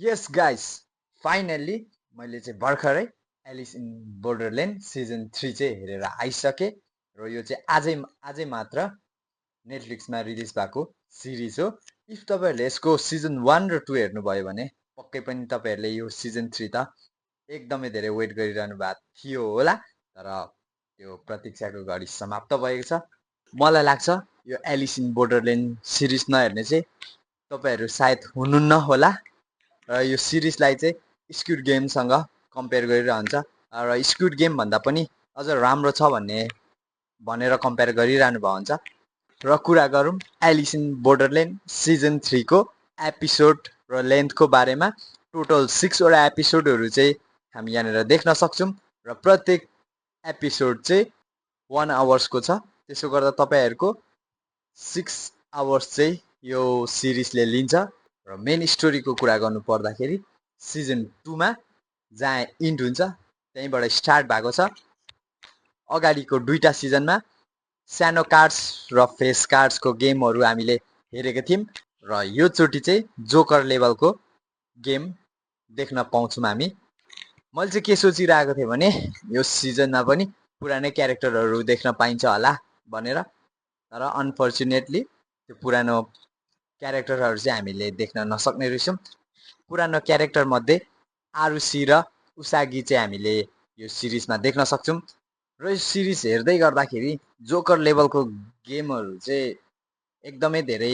यस guys, finally मैले चाहिँ भर्खरै एलिस इन बोर्डरल्यान्ड सिजन 3 चाहिँ हेरेर आइसकेँ र यो चाहिँ आजै आजै मात्र नेटफ्लिक्समा रिलिज भएको सिरिज हो। इफ तपाईँहरूले यसको सिजन 1 र 2 हेर्नुभयो भने पक्कै पनि तपाईँहरूले यो सिजन 3 त एकदमै धेरै वेट गरिरहनु भएको थियो होला, तर त्यो प्रतीक्षाको घडी समाप्त भएको छ। मलाई लाग्छ यो एलिस इन बोर्डरल्यान्ड सिरिज नहेर्ने चाहिँ तपाईँहरू सायद हुनुहुन्न होला र यो सिरिजलाई चाहिँ स्क्विड गेमसँग कम्पेयर गरिरहन्छ र स्क्विड गेम भन्दा पनि अझ राम्रो छ भनेर कम्पेयर गरिरहनु भएको हुन्छ। र कुरा गरौँ एलिस इन बोर्डरल्यान्ड सिजन 3 को एपिसोड र लेन्थको बारेमा। टोटल 6 वटा एपिसोडहरू चाहिँ हामी यहाँनिर देख्न सक्छौँ र प्रत्येक एपिसोड चाहिँ 1 आवर्सको छ। त्यसो गर्दा तपाईँहरूको 6 आवर्स चाहिँ यो सिरिजले लिन्छ र मेन स्टोरीको कुरा गर्नु पर्दाखेरि सिजन 2 मा जहाँ इन्ड हुन्छ त्यहीँबाट स्टार्ट भएको छ। अगाडिको दुईटा सिजनमा सानो कार्ड्स र फेस कार्ड्सको गेमहरू हामीले हेरेका थियौँ र यो चोटि चाहिँ जोकर लेभलको गेम देख्न पाउँछौँ हामी। मैले चाहिँ के सोचिरहेको थिएँ भने यो सिजनमा पनि पुरानै क्यारेक्टरहरू देख्न पाइन्छ होला भनेर, तर अनफर्चुनेटली त्यो पुरानो क्यारेक्टरहरू चाहिँ हामीले देख्न नसक्ने रहेछौँ। पुरानो क्यारेक्टर मध्ये आरुसी र उसागी चाहिँ हामीले यो सिरिजमा देख्न सक्छौँ र यो सिरिज हेर्दै गर्दाखेरि जोकर लेभलको गेमहरू चाहिँ एकदमै धेरै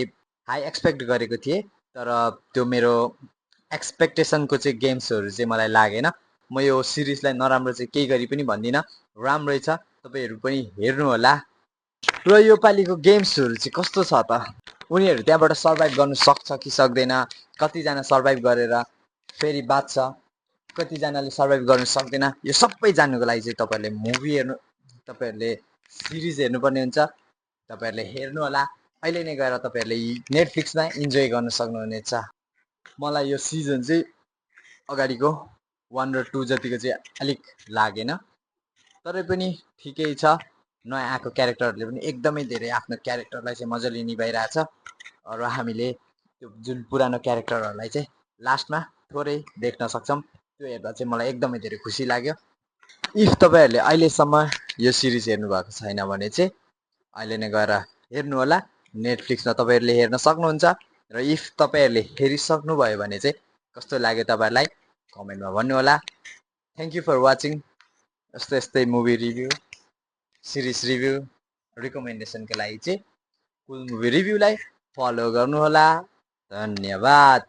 हाई एक्सपेक्ट गरेको थिएँ, तर त्यो मेरो एक्सपेक्टेसनको चाहिँ गेम्सहरू चाहिँ मलाई लागेन। म यो सिरिजलाई नराम्रो चाहिँ केही गरी पनि भन्दिनँ, राम्रै छ, तपाईँहरू पनि हेर्नु होला। र यो पालिको गेम्सहरू चाहिँ कस्तो छ त, उनीहरू त्यहाँबाट सर्भाइभ गर्नु सक्छ कि सक्दैन, कतिजना सर्भाइभ गरेर फेरि बाँच्छ, कतिजनाले सर्भाइभ गर्नु सक्दैन, यो सबै जान्नुको लागि चाहिँ तपाईँहरूले मुभी हेर्नु, तपाईँहरूले सिरिज हेर्नुपर्ने हुन्छ। तपाईँहरूले हेर्नु होला, अहिले नै गएर तपाईँहरूले नेटफ्लिक्समा इन्जोय गर्न सक्नुहुनेछ। मलाई यो सिजन चाहिँ अगाडिको 1 र 2 जतिको चाहिँ अलिक लागेन, तरै पनि ठिकै छ। नयाँ आएको क्यारेक्टरहरूले पनि एकदमै धेरै आफ्नो क्यारेक्टरलाई चाहिँ मजाले निभाइरहेछ र हामीले त्यो जुन पुरानो क्यारेक्टरहरूलाई चाहिँ लास्टमा थोरै देख्न सक्छौँ। त्यो हेर्दा चाहिँ मलाई एकदमै धेरै खुसी लाग्यो। इफ तपाईँहरूले अहिलेसम्म यो सिरिज हेर्नुभएको छैन भने चाहिँ अहिले नै गएर हेर्नु होला, नेटफ्लिक्समा तपाईँहरूले हेर्न सक्नुहुन्छ। र इफ तपाईँहरूले हेरिसक्नुभयो भने चाहिँ कस्तो लाग्यो तपाईँहरूलाई कमेन्टमा भन्नुहोला। Thank you for watching. यस्तै यस्तै मुभी रिभ्यू, सिरिज रिभ्यू, रिकमेन्डेसनको लागि चाहिँ कुल मुभी रिभ्यूलाई फलो गर्नुहोला। धन्यवाद।